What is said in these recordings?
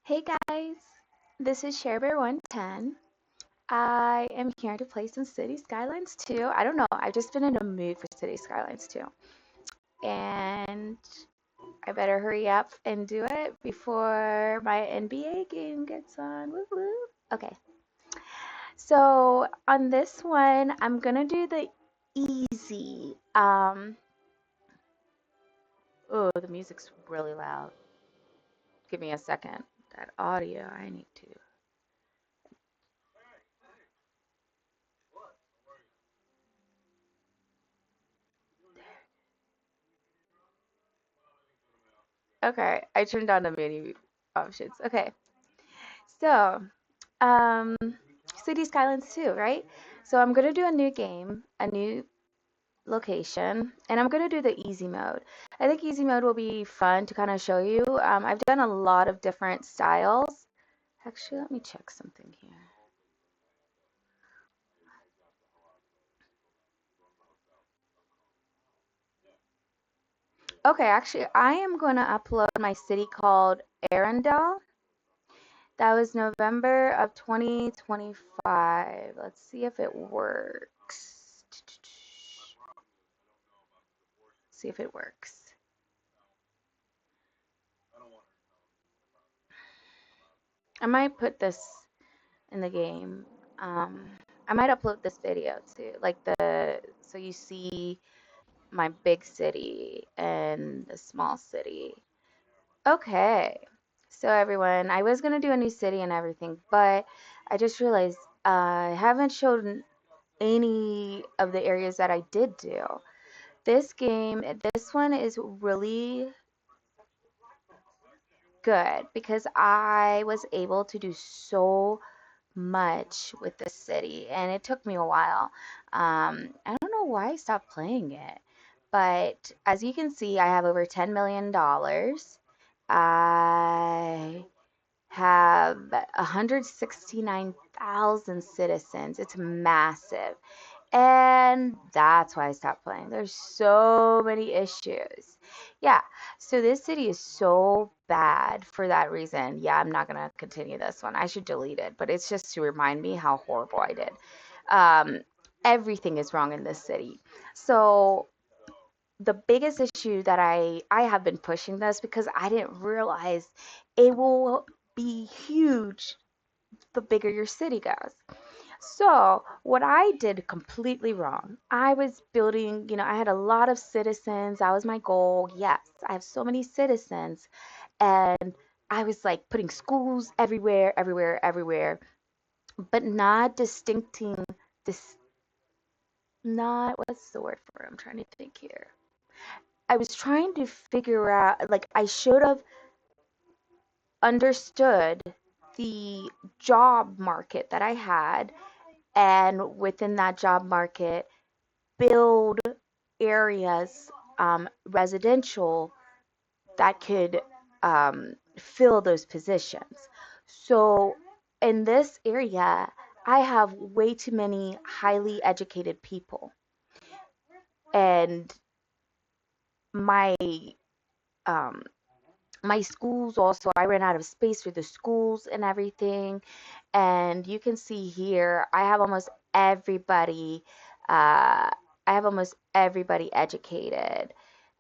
Hey guys, this is ShareBear110. I am here to play some City Skylines 2. I don't know, I've just been in a mood for City Skylines 2. And I better hurry up and do it before my NBA game gets on. Woo woo. Okay, so on this one, I'm gonna do the easy. Oh, the music's really loud. Give me a second. That audio, I need to. Okay, I turned on the menu options. Okay, so um, City Skylines 2, right? So I'm gonna do a new game, a new location, and I'm gonna do the easy mode. I think easy mode will be fun to kind of show you. I've done a lot of different styles. Actually, let me check something here. Okay, actually, I am gonna upload my city called Arundel. That was November of 2025. Let's see if it works. See if it works. I might put this in the game. Um, I might upload this video too, like so you see my big city and the small city. Okay, so everyone, I was gonna do a new city and everything, but I just realized I haven't shown any of the areas that I did do. This game, this one is really good because I was able to do so much with the city and it took me a while. I don't know why I stopped playing it, but as you can see, I have over $10 million. I have 169,000 citizens. It's massive. And that's why I stopped playing. There's so many issues. Yeah, so this city is so bad for that reason. Yeah, I'm not gonna continue this one. I should delete it, but it's just to remind me how horrible I did. Um, Everything is wrong in this city. So the biggest issue that I have been pushing this because I didn't realize it will be huge the bigger your city goes. So, what I did completely wrong, I was building, I had a lot of citizens. That was my goal. Yes, I have so many citizens. And I was like putting schools everywhere, everywhere, everywhere, but not distincting this, not, what's the word for it? I'm trying to think here. I was trying to figure out, like, I should have understood the job market that I had, and within that job market, build areas, residential, that could fill those positions. So in this area, I have way too many highly educated people, and my um, my schools also, I ran out of space for the schools and everything. And you can see here, uh, I have almost everybody educated.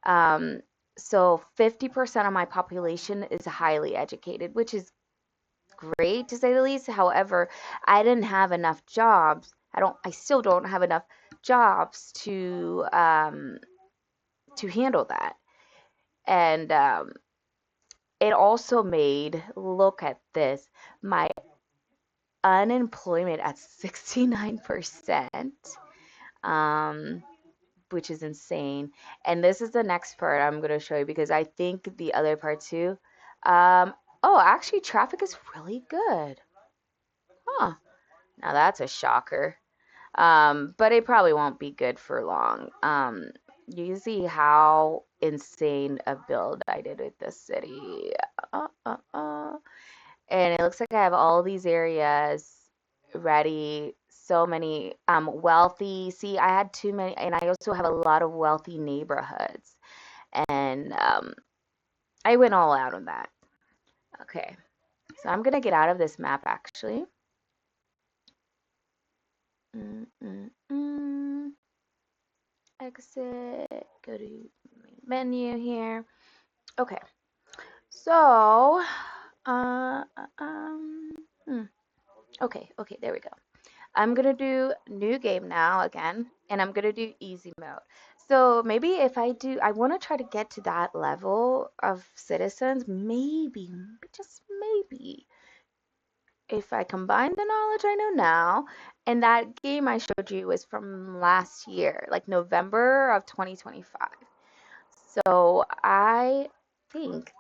Um, so 50% of my population is highly educated, which is great to say the least. However, I didn't have enough jobs. I still don't have enough jobs to handle that. And it also made, look at this, my unemployment at 69%, um, which is insane. And this is the next part I'm going to show you because I think the other part too. Um, oh, actually, traffic is really good. Huh. Now that's a shocker. But it probably won't be good for long. You can see how insane a build I did with this city. Uh, uh, uh. And it looks like I have all these areas ready. So many wealthy. See, I had too many, and I also have a lot of wealthy neighborhoods. And I went all out on that. Okay. So I'm gonna get out of this map actually. Mm, mm, mm. Exit, go to menu here. Okay, so, uh, um, hmm. Okay, there we go. I'm gonna do new game now again, and I'm gonna do easy mode. So maybe if I want to try to get to that level of citizens, maybe, just maybe, if I combine the knowledge I know now, and that game I showed you was from last year, like November of 2025. So I think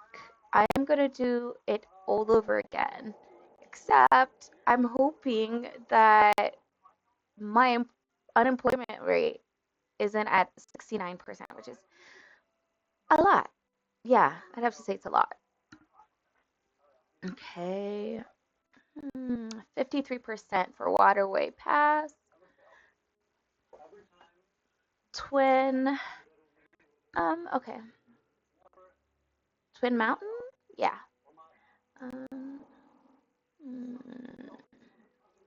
I'm gonna do it all over again, except I'm hoping that my unemployment rate isn't at 69%, which is a lot. Yeah, I'd have to say it's a lot. Okay. 53% for Waterway Pass. Twin. Okay. Twin Mountain? Yeah. Um,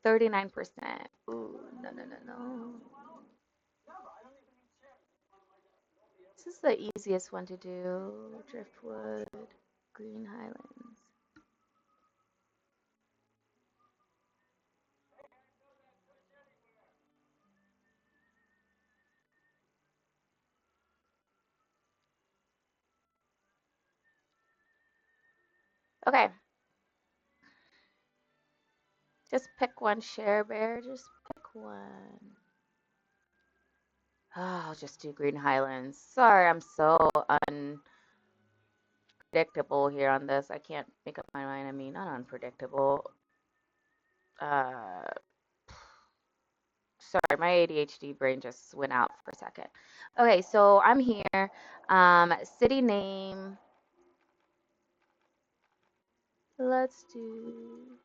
39%. Ooh, no. This is the easiest one to do. Driftwood, Green Highlands. Okay, just pick one, Share Bear. Just pick one. Oh, I'll just do Green Highlands. Sorry, I'm so unpredictable here on this. I can't make up my mind. I mean, not unpredictable. Uh, Sorry, my ADHD brain just went out for a second. Okay, so I'm here. City name. Let's do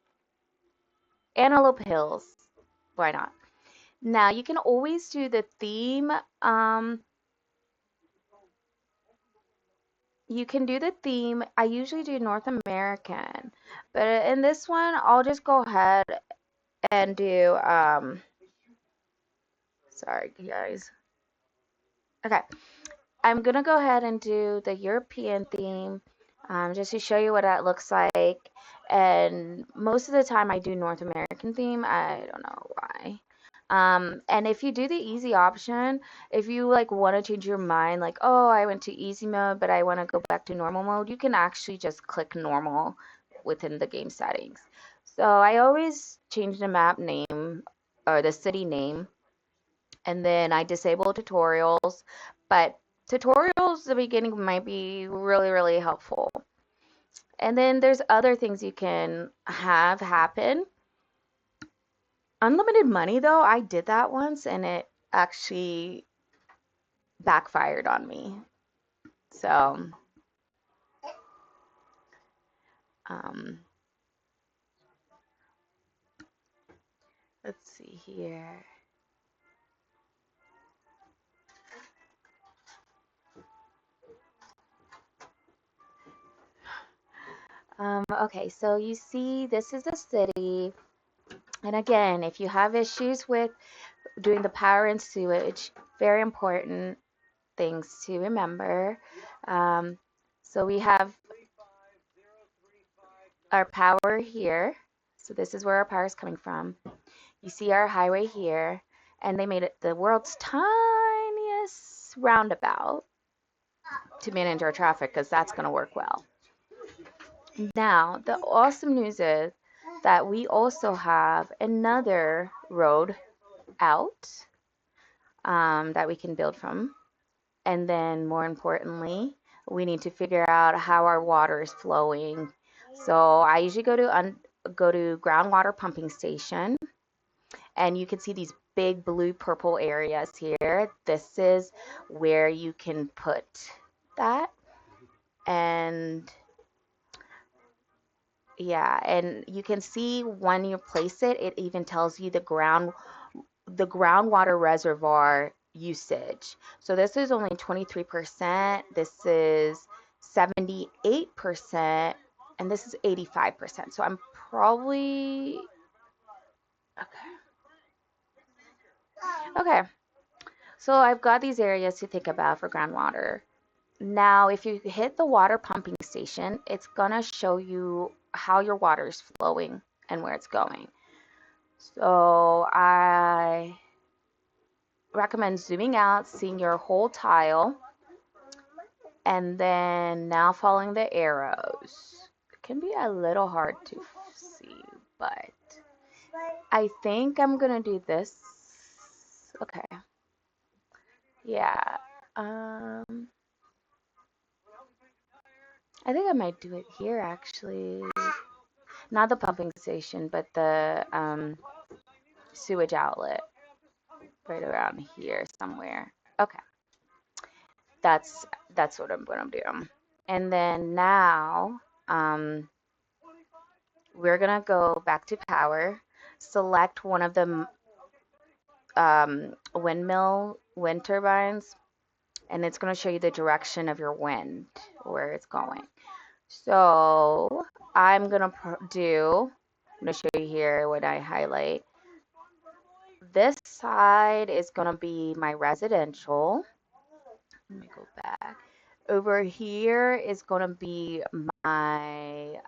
Antelope Hills. Why not? Now you can always do the theme. You can do the theme. I usually do North American, but in this one, I'll just go ahead and do. Sorry, guys. Okay, I'm gonna go ahead and do the European theme, just to show you what that looks like. And most of the time I do North American theme. I don't know why. And if you do the easy option, if you like want to change your mind, like, oh, I went to easy mode, but I want to go back to normal mode, you can actually just click normal within the game settings. So I always change the map name or the city name, and then I disable tutorials, but tutorials at the beginning might be really, really helpful. And then there's other things you can have happen. Unlimited money, though, I did that once and it actually backfired on me. So, um, let's see here. Okay, so you see, this is a city. And again, if you have issues with doing the power and sewage, very important things to remember. Um, so we have our power here. So this is where our power is coming from. You see our highway here, and they made it the world's tiniest roundabout to manage our traffic because that's going to work well. Now, the awesome news is that we also have another road out that we can build from. And then more importantly, we need to figure out how our water is flowing. So I usually go to groundwater pumping station, and you can see these big blue purple areas here. This is where you can put that. And yeah, and you can see when you place it, it even tells you the groundwater reservoir usage. So this is only 23%. This is 78%. and this is 85%. So I'm probably okay. Okay. So I've got these areas to think about for groundwater. Now, if you hit the water pumping station, it's gonna show you how your water is flowing and where it's going. So I recommend zooming out, seeing your whole tile, and then now following the arrows. It can be a little hard to see, but I think I'm gonna do this. Okay. Yeah. I think I might do it here actually. Not the pumping station, but the sewage outlet right around here somewhere. Okay. That's that's what I'm gonna do. And then now we're gonna go back to power, select one of the wind turbines, and it's gonna show you the direction of your wind, where it's going. So I'm gonna show you here what I highlight. This side is gonna be my residential. Let me go back. Over here is gonna be my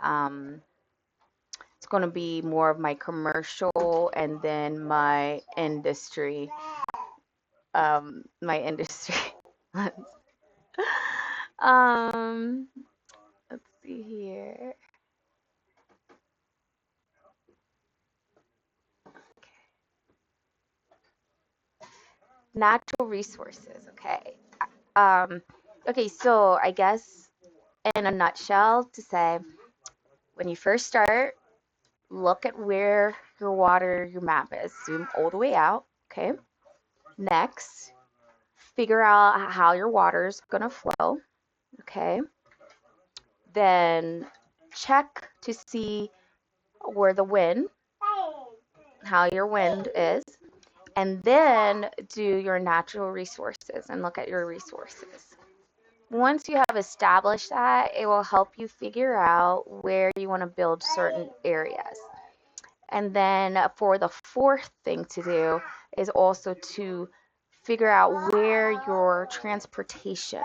it's gonna be more of my commercial and then my industry. um, let's see here. Natural resources. Okay. Um, okay, so I guess in a nutshell to say, when you first start, look at where your map is. Zoom all the way out. Okay. Next, figure out how your water is going to flow. Okay. Then check to see where the wind, how your wind is, and then do your natural resources and look at your resources. Once you have established that, it will help you figure out where you want to build certain areas. And then for the fourth thing to do is also to figure out where your transportation.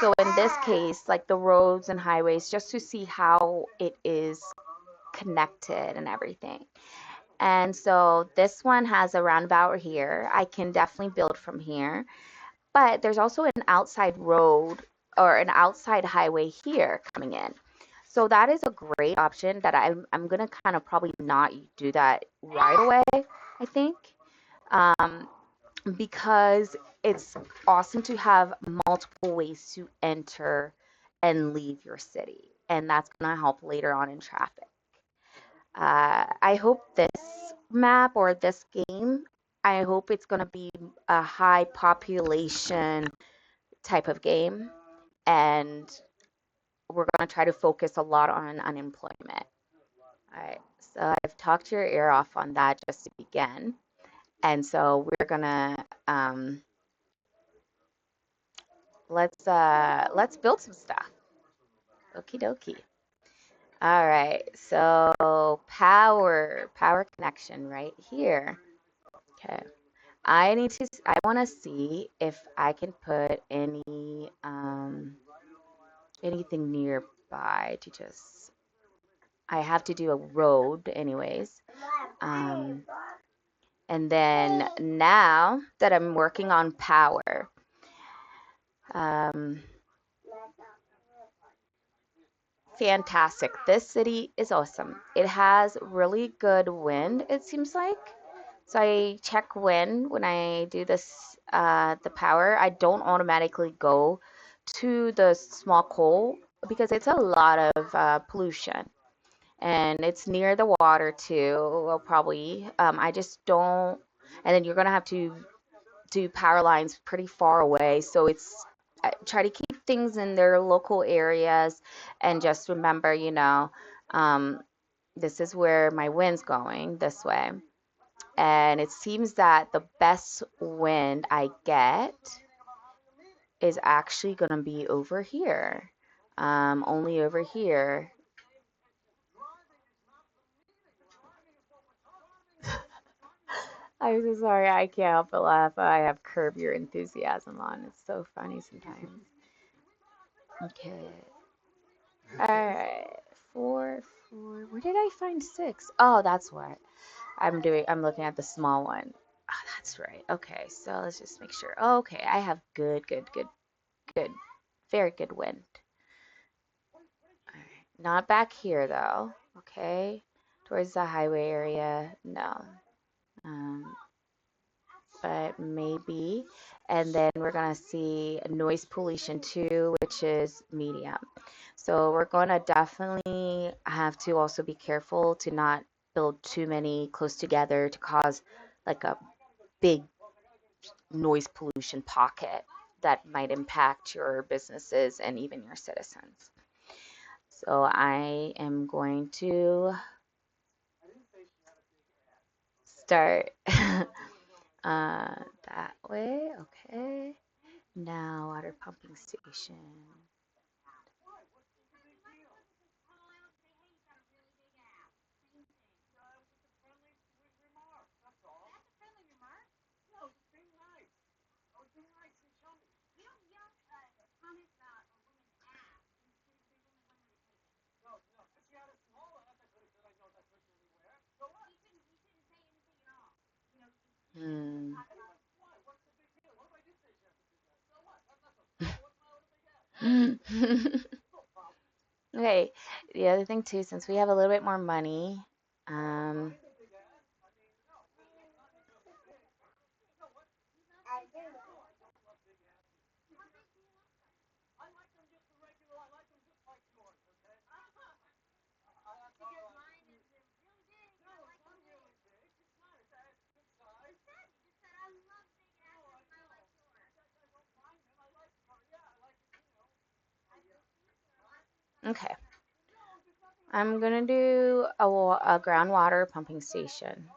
So in this case, like the roads and highways, just to see how it is connected and everything. And so this one has a roundabout here. I can definitely build from here. But there's also an outside road or an outside highway here coming in. So that is a great option that I'm gonna kind of probably not do that right away, I think, um, because it's awesome to have multiple ways to enter and leave your city, and that's gonna help later on in traffic. I hope this map or this game, I hope it's gonna be a high population type of game, and we're going to try to focus a lot on unemployment. All right, so I've talked your ear off on that just to begin, and so we're gonna let's build some stuff. Okie dokie. All right, so power connection right here. Okay, I want to see if I can put anything nearby to just I have to do a road anyways. Um, and then now that I'm working on power, um, fantastic. This city is awesome. It has really good wind, it seems like. So I check wind when I do this, the power. I don't automatically go to the small coal because it's a lot of pollution. And it's near the water too. Well, probably. I just don't. And then you're gonna have to do power lines pretty far away. So it's I try to keep things in their local areas, and just remember, um, this is where my wind's going this way. And it seems that the best wind I get is actually gonna be over here. Only over here. I'm so sorry, I can't help but laugh. I have Curb Your Enthusiasm on. It's so funny sometimes. Okay. All right. Four, four. Where did I find six? Oh, that's what I'm doing. I'm looking at the small one. Oh, that's right. Okay, so let's just make sure. Oh, okay, I have good, good, good, good. Very good wind. All right. Not back here though. Okay. Towards the highway area. No. Um, but maybe. And then we're going to see noise pollution too, which is medium. So we're going to definitely have to also be careful to not build too many close together to cause like a big noise pollution pocket that might impact your businesses and even your citizens. So I am going to start that way. Okay. Now, water pumping station. Hmm. Okay, the other thing too, since we have a little bit more money, um, okay, I'm gonna do a groundwater pumping station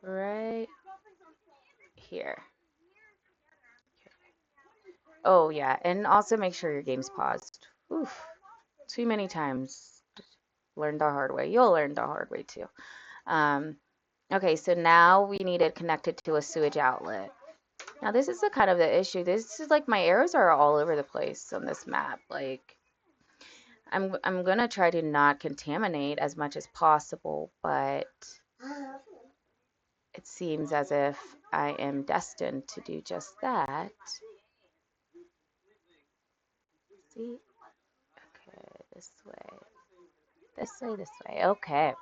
right here. Oh yeah, and also make sure your game's paused. Oof, too many times. Learned the hard way. You'll learn the hard way too. Um, okay, so now we need it connected to a sewage outlet. Now this is the kind of the issue. This is like my arrows are all over the place on this map. Like I'm gonna try to not contaminate as much as possible, but it seems as if I am destined to do just that. See? Okay, this way. This way, this way. Okay.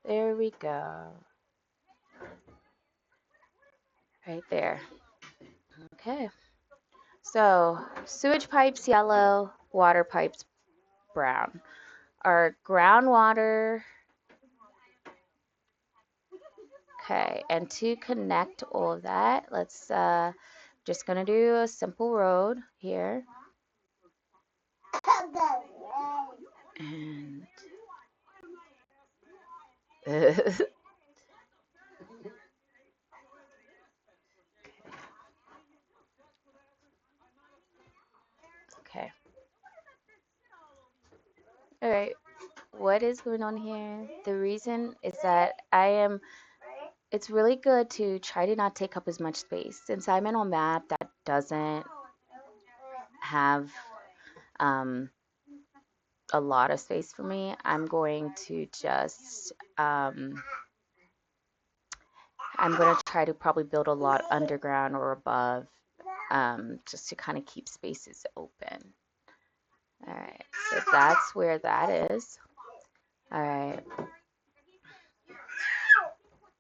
There we go. Right there. Okay. So, sewage pipes yellow, water pipes brown. Our groundwater. Okay, and to connect all of that, let's just gonna do a simple road here. And okay. All right. What is going on here? The reason is that it's really good to try to not take up as much space. Since I'm in a map that doesn't have um, a lot of space for me, I'm going to just, I'm going to try to probably build a lot underground or above, just to kind of keep spaces open. All right, so that's where that is. All right,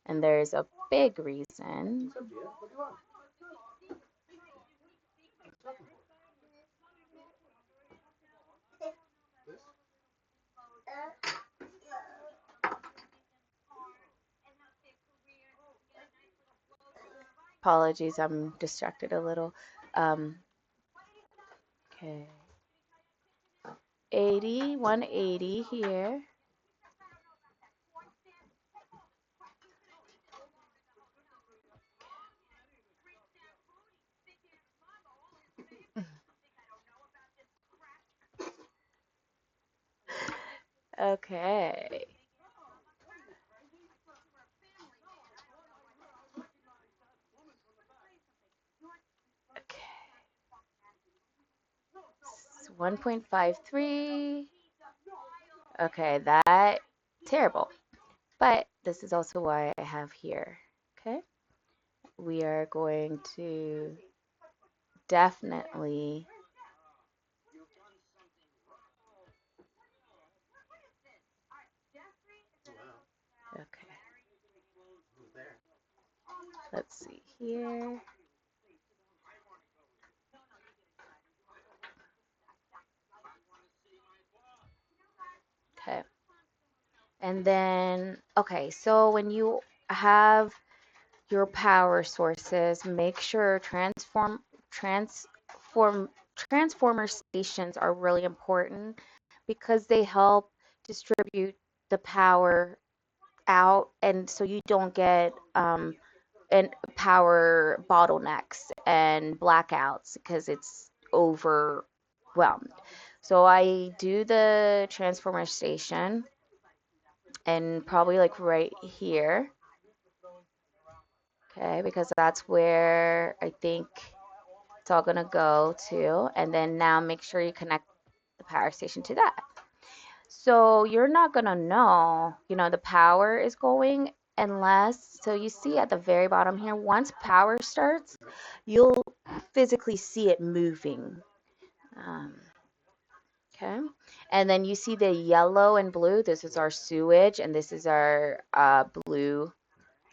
and there's a big reason. Apologies, I'm distracted a little. Um, okay, 80, 180 here. Okay. Okay. It's 1.53. Okay, that terrible. But this is also why I have here. Okay. We are going to definitely, okay, let's see here. Okay. And then, okay, so when you have your power sources, make sure transform transformer stations are really important because they help distribute the power out, and so you don't get and power bottlenecks and blackouts because it's overwhelmed. So I do the transformer station and probably like right here, okay, because that's where I think it's all gonna go to. And then now make sure you connect the power station to that. So you're not gonna know, the power is going unless, so you see at the very bottom here, once power starts, you'll physically see it moving. Um, okay. And then you see the yellow and blue. This is our sewage, and this is our blue,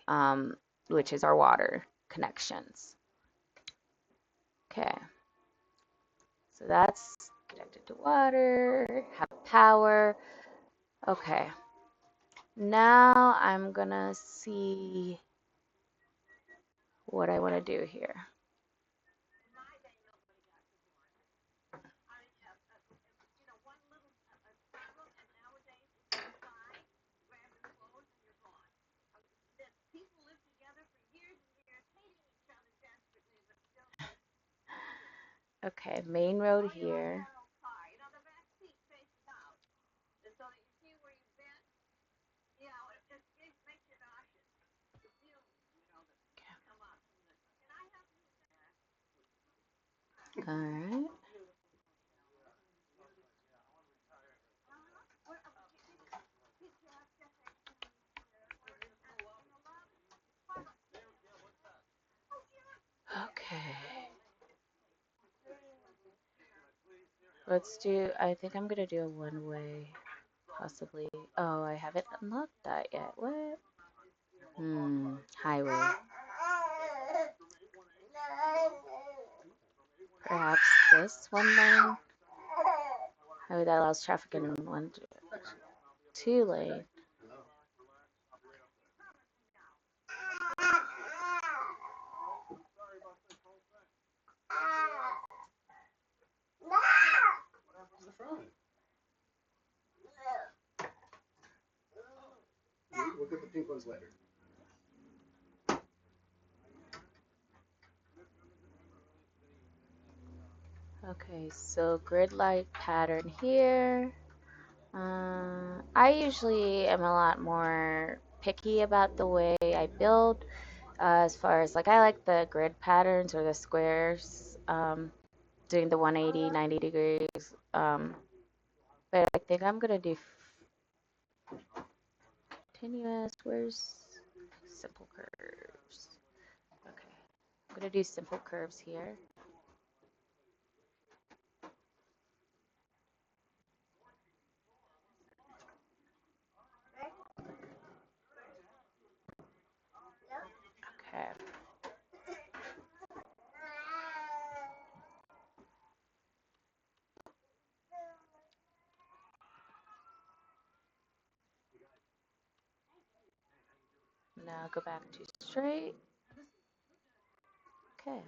um, which is our water connections. Okay. So that's connected to water, have power. Okay. Now I'm gonna see what I want to do here. Okay, main road here. All right. Okay. Let's do, I think I'm gonna do a one way, possibly. Oh, I haven't unlocked that yet. What? Highway. Perhaps this one lane. Highway that allows traffic in one, two lane. We'll get the pink ones later. Okay, so grid light pattern here. I usually am a lot more picky about the way I build, as far as like I like the grid patterns or the squares, doing the 180, 90 degrees. But I think I'm gonna do continuous. Where's simple curves? Okay, I'm gonna do simple curves here. Okay. Now go back to straight. Okay.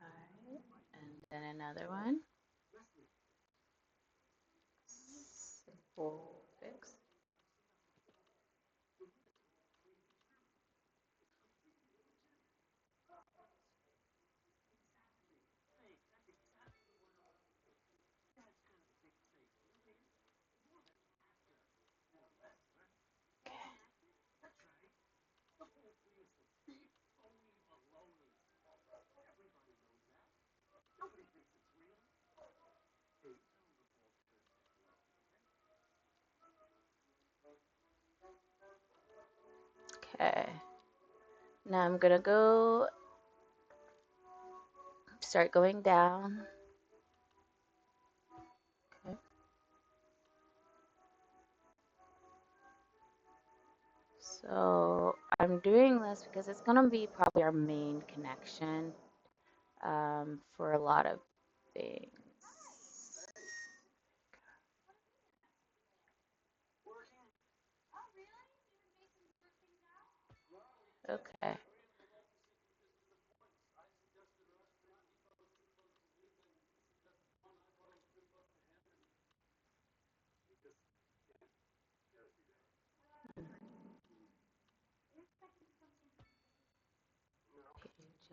Alright. And then another one. Simple fix. Okay. Now I'm gonna go start going down. Okay. So I'm doing this because it's gonna be probably our main connection for a lot of things. Okay. Page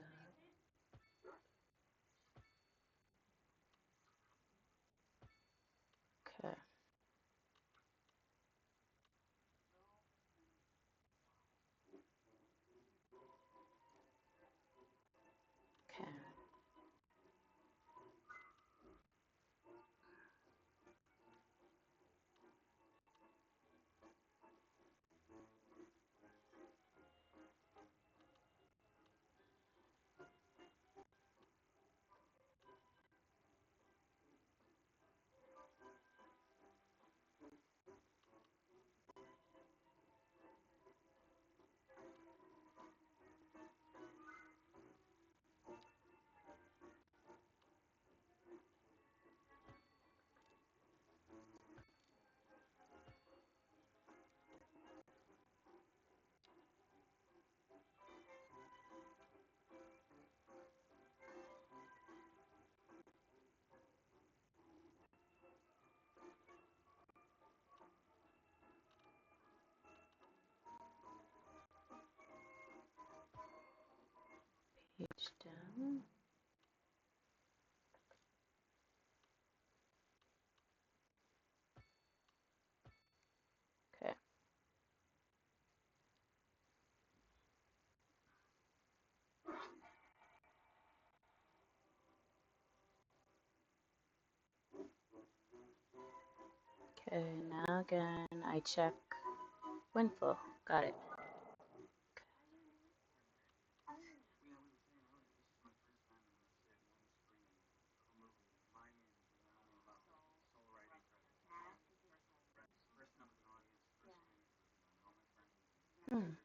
Okay. Okay. Page down. Okay. Okay. Now again, I check windflow. Got it. Hmm.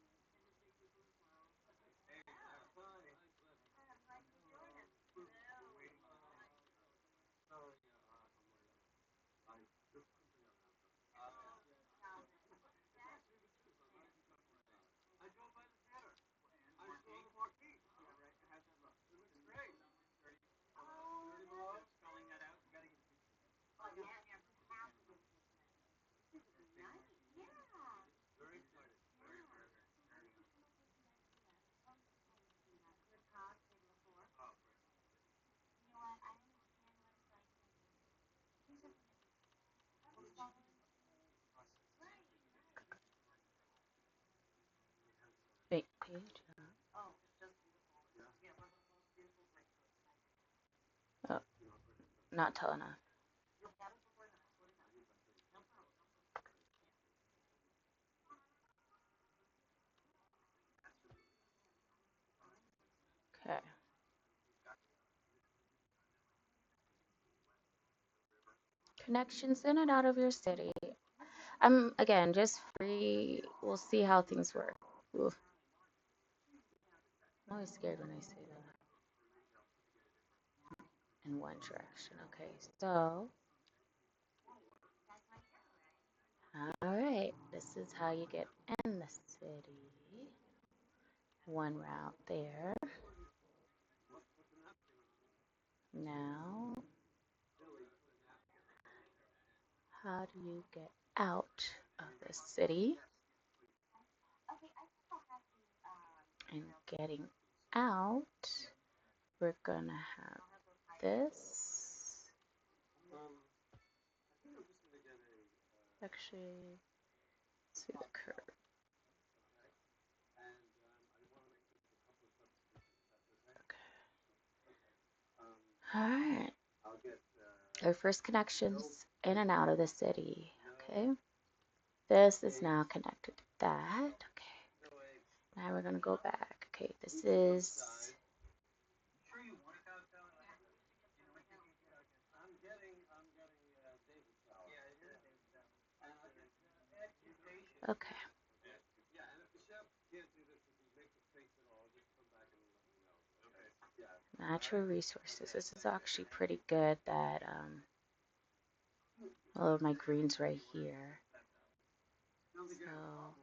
Wait. Page. Oh, not tall enough. Okay. Connections in and out of your city. I'm again just free. We'll see how things work. Oof. I'm always scared when I say that. In one direction. Okay, so all right, this is how you get in the city. One route there. Now, how do you get out of the city? And getting out, we're gonna have this. Actually, see the curve. All right. Our first connections in and out of the city. Okay. This is now connected to that. Okay. Now we're gonna go back. Okay, this is okay. Natural resources. This is actually pretty good that all of my greens right here. So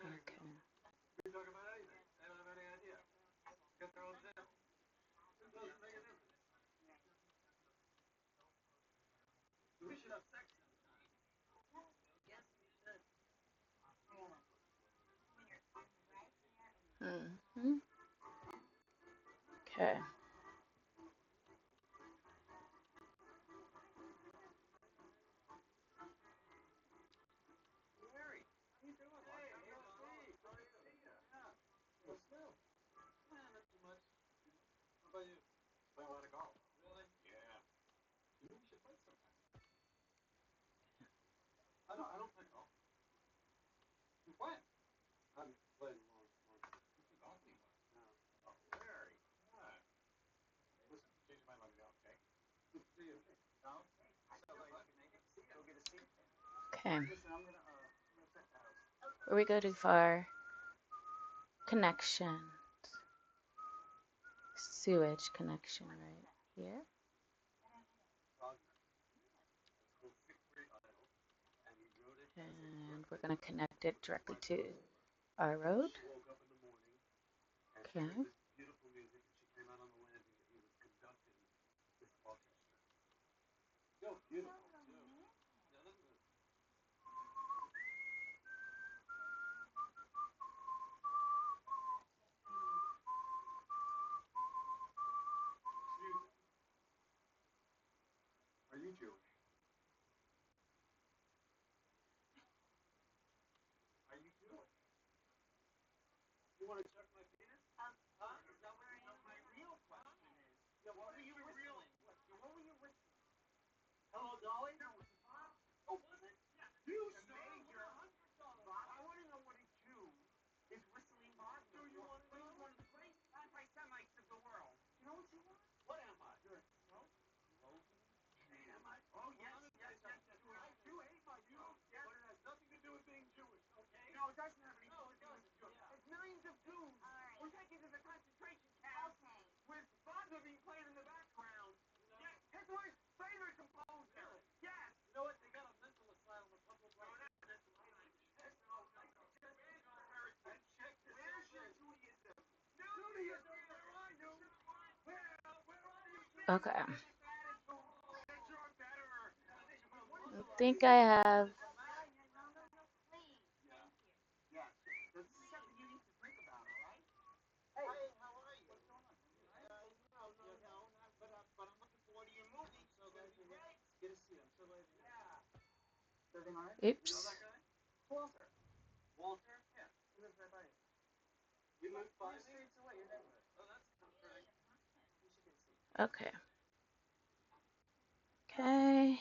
okay. Hmm. Okay. Okay. Where we go to for connection, sewage connection right here, and we're gonna connect it directly to our road. Okay. Okay. I think I have. Oops. Okay. Okay.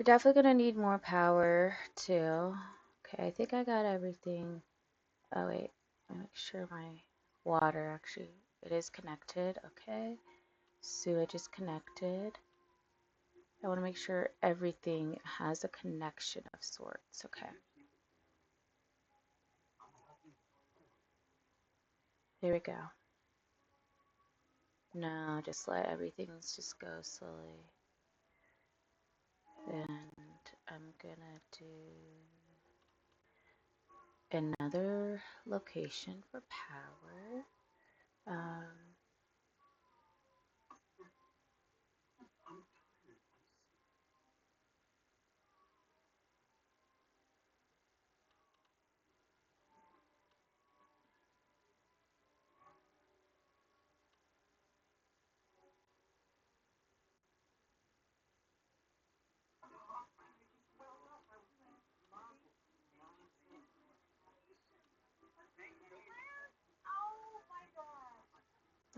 We're definitely gonna need more power too. Okay, I think I got everything. Oh wait, let me make sure my water actually, it is connected. Okay, sewage is connected. I want to make sure everything has a connection of sorts. Okay. There we go. Now just let everything just go slowly. And I'm gonna do another location for power.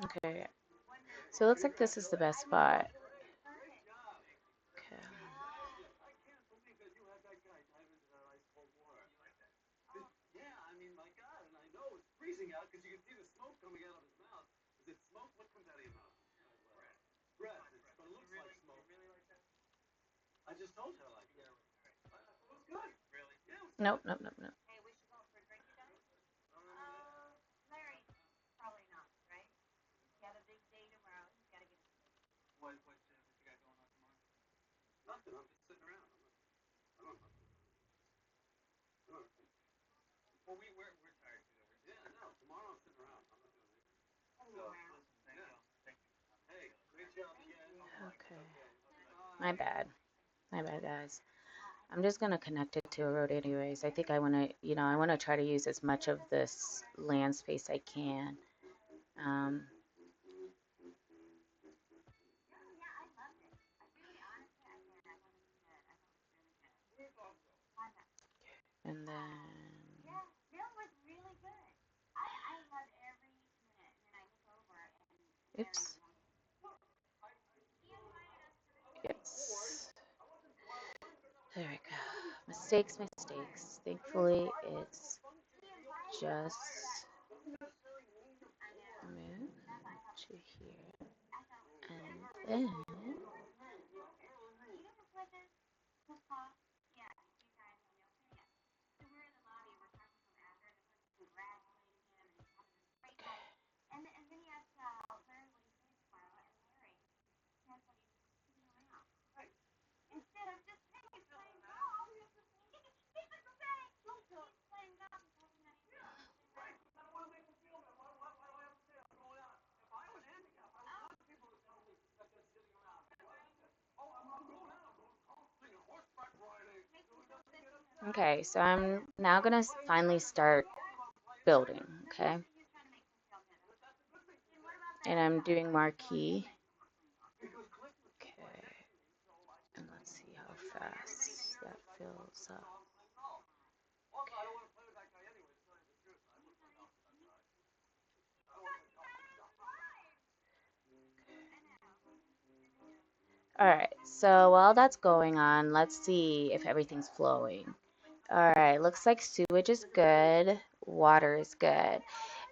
Okay, so it looks like this is the best spot. Okay. Nope, nope, nope, nope. Okay. My bad. My bad, guys. I'm just gonna connect it to a road anyways. I think I wanna, I wanna try to use as much of this land space I can. Um, and then, oops. Yes. There we go. Mistakes, mistakes. Thankfully, it's just move to here. And then, okay, so I'm now gonna finally start building, okay? And I'm doing marquee. Okay, and let's see how fast that fills up. All right, so while that's going on, let's see if everything's flowing. All right, looks like sewage is good, water is good.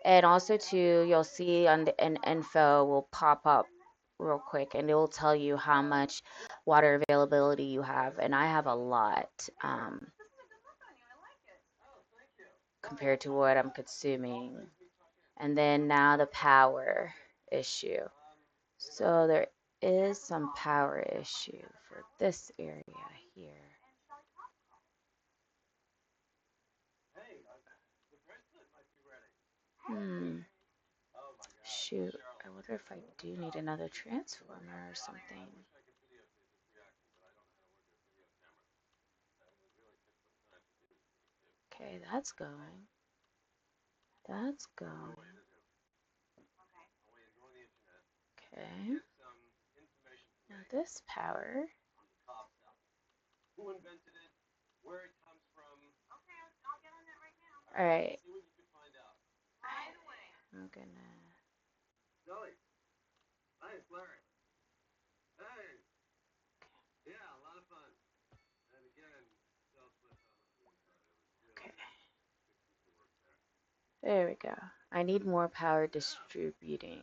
And also too, you'll see on the info will pop up real quick and it will tell you how much water availability you have. And I have a lot compared to what I'm consuming. And then now the power issue. So there is some power issue for this area here. Shoot, I wonder if I do need another transformer or something. Okay, that's going. That's going. Okay. Now this power. Alright. I'm gonna. There we go. I need more power distributing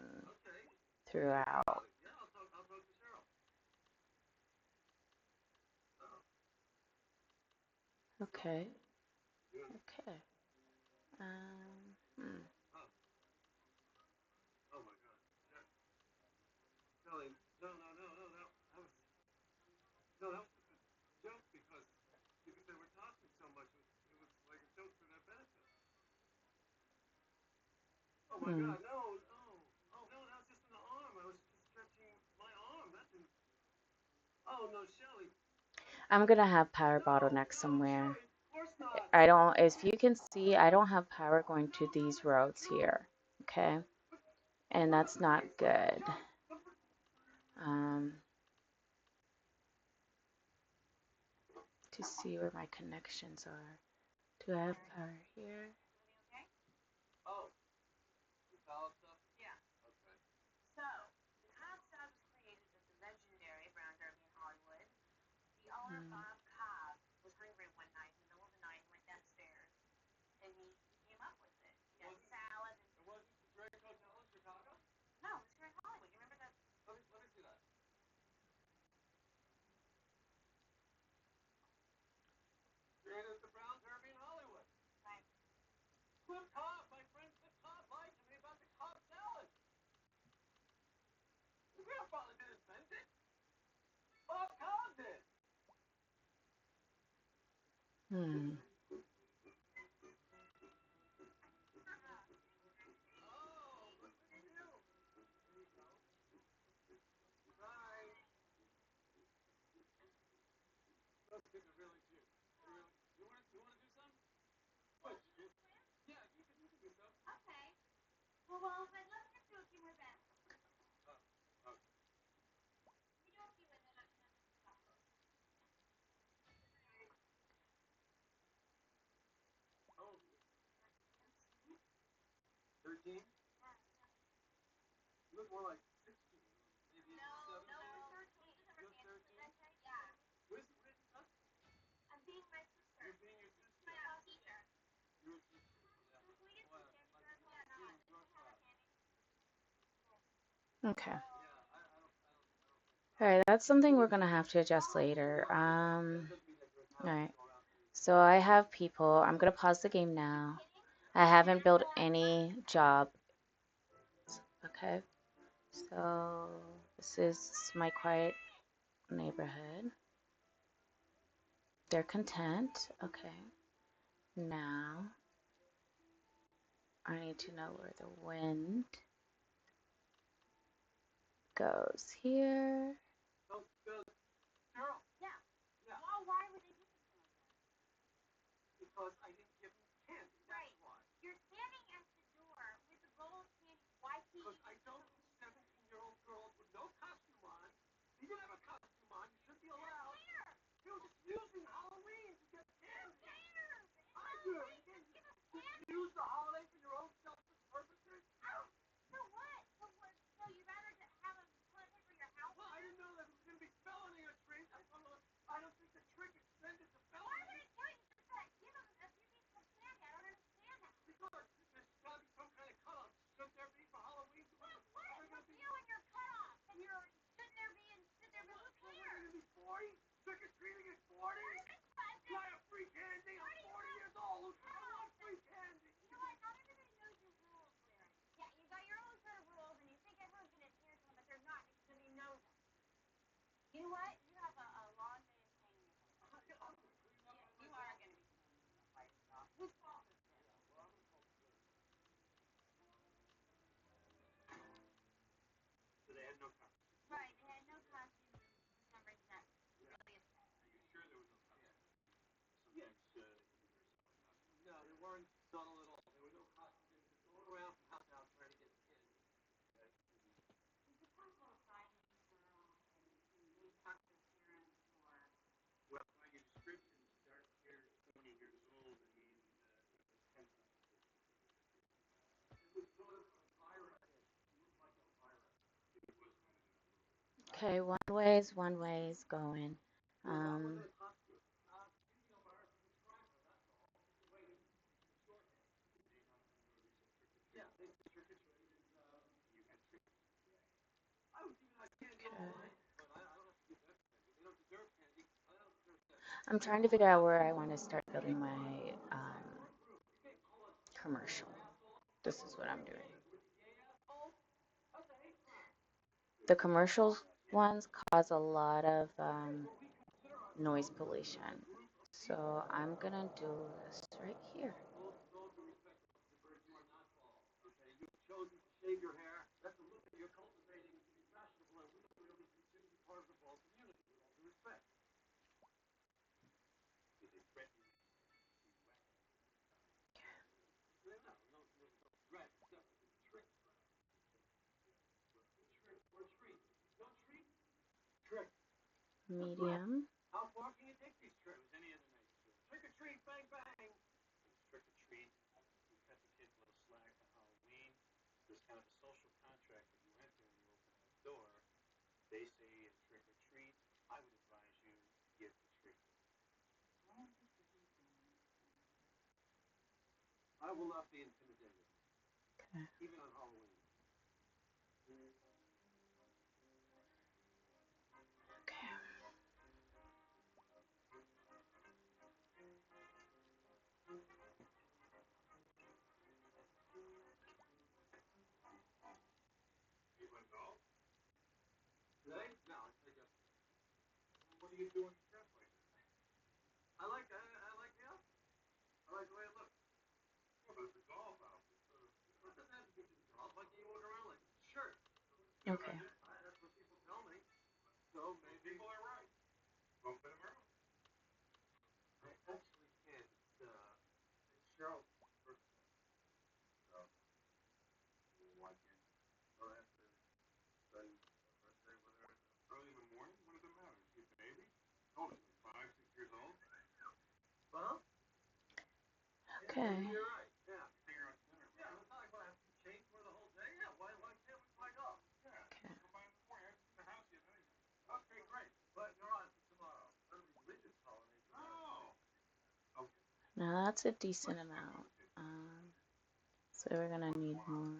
throughout. Okay. Okay. Hmm. Hmm. I'm gonna have power bottleneck somewhere. I don't, as you can see, I don't have power going to these roads here. Okay. And that's not good. Um, to see where my connections are. Do I have power here? Hmm. Hmm. Okay. All right, that's something we're gonna have to adjust later. All right. So I have people. I'm gonna pause the game now. I haven't built any job. Okay. So this is my quiet neighborhood. They're content. Okay. Now I need to know where the wind goes here. Okay, one way is going. Um, I'm trying to figure out where I want to start building my commercial. This is what I'm doing. The commercial ones cause a lot of noise pollution. So I'm gonna do this right here. Medium. Okay. Okay. Okay. Now that's a decent amount. So we're gonna need more.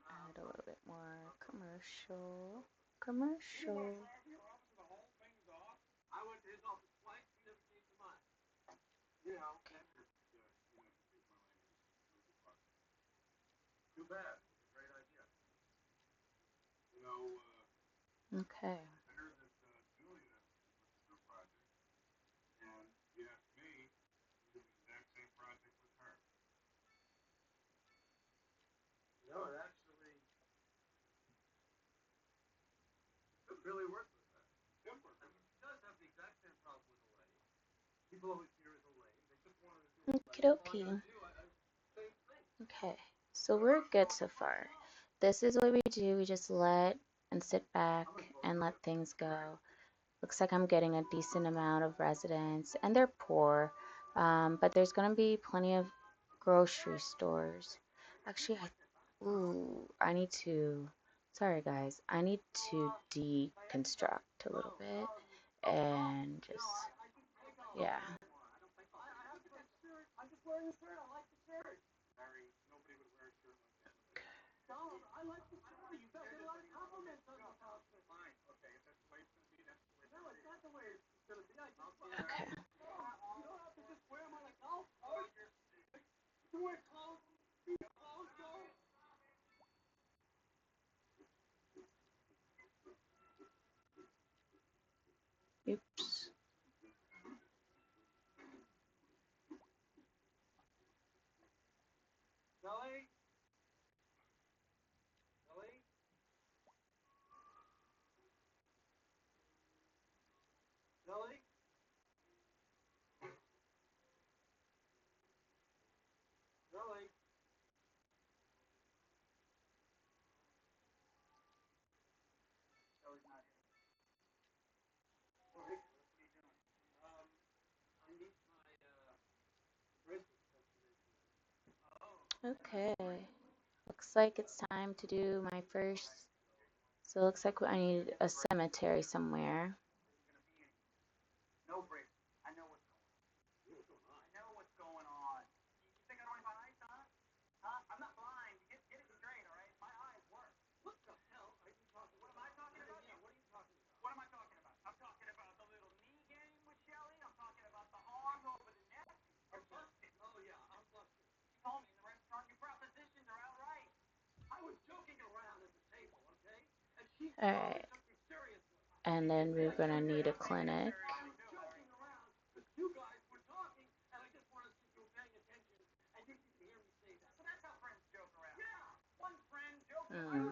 Add a little bit more commercial. Commercial. Okay. Okie dokie. Okay, so we're good so far. This is what we do. We just let and sit back and let things go. Looks like I'm getting a decent amount of residents, and they're poor, but there's gonna be plenty of grocery stores. Actually, I need to. Sorry, guys. I need to deconstruct a little bit and just, yeah. Okay. Oops. Okay. Looks like it's time to do my first. So it looks like I need a cemetery somewhere. All right. And then we're gonna need a clinic. Hmm.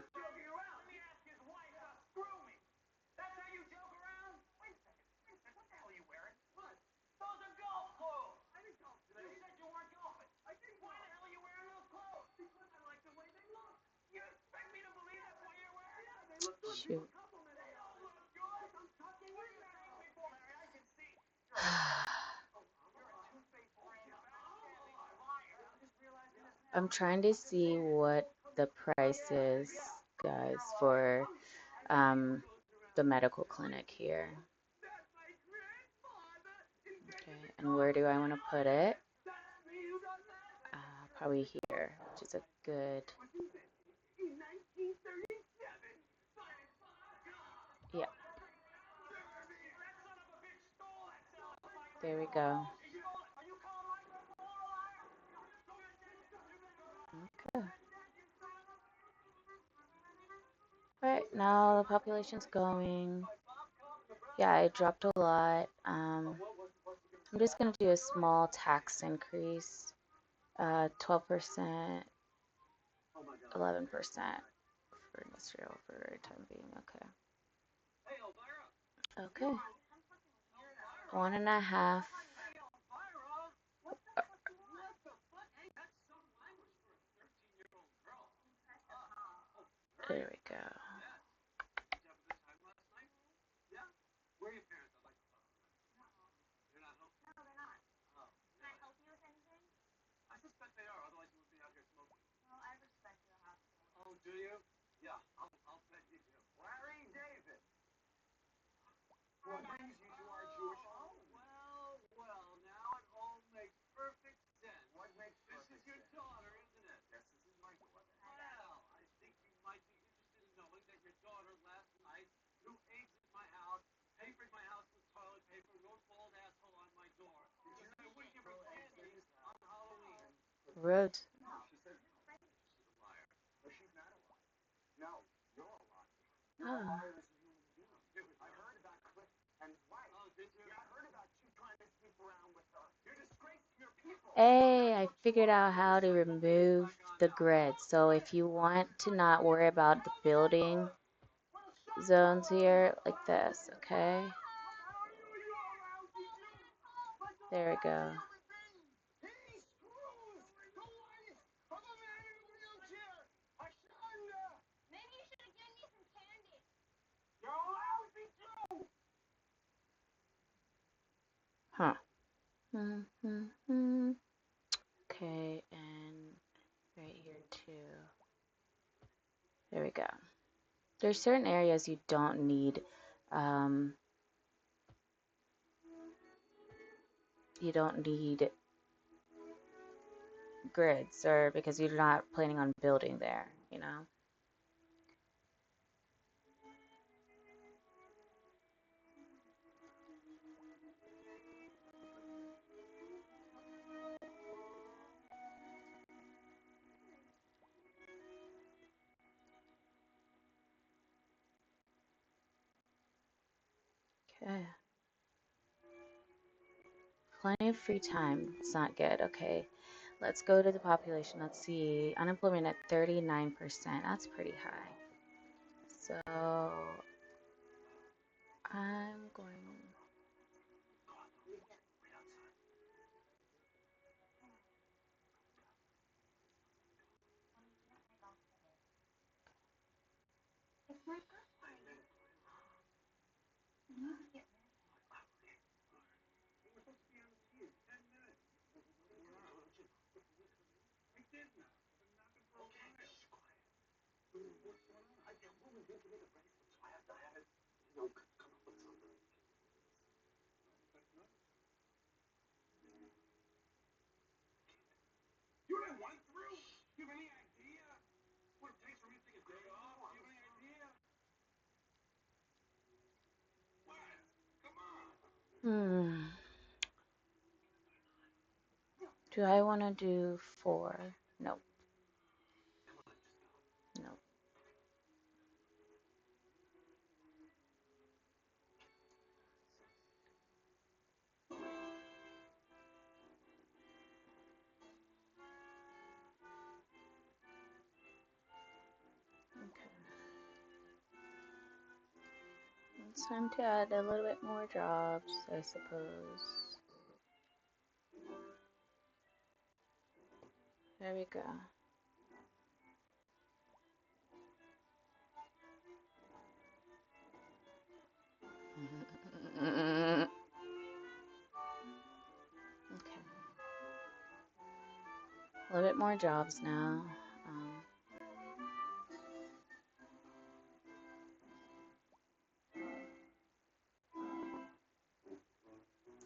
Shoot. I'm trying to see what the price is, guys, for um, the medical clinic here. Okay, and where do I want to put it? Probably here, which is a good. Yeah, there we go. Okay. All right, now the population's going. Yeah, it dropped a lot. I'm just gonna do a small tax increase, 12%, 11% for industrial for the time being. Okay. Okay. 1.5. There we go. Road. Oh. Hey, I figured out how to remove the grid. So if you want to not worry about the building zones here, like this, okay? There we go. Huh. Mm-hmm. Okay, and right here too. There we go. There's certain areas you don't need, um, you don't need grids, or because you're not planning on building there, you know? Okay. Plenty of free time. It's not good. Okay. Let's go to the population. Let's see. Unemployment at 39%. That's pretty high. So I'm going. Hmm. Do I want to do 4? Nope. Nope. It's time to add a little bit more jobs, I suppose. There we go. Okay. A little bit more jobs now. Um,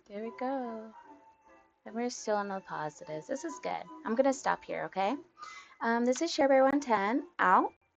there we go. And we're still on the positives. This is good. I'm going to stop here, okay? This is ShareBear 110 out.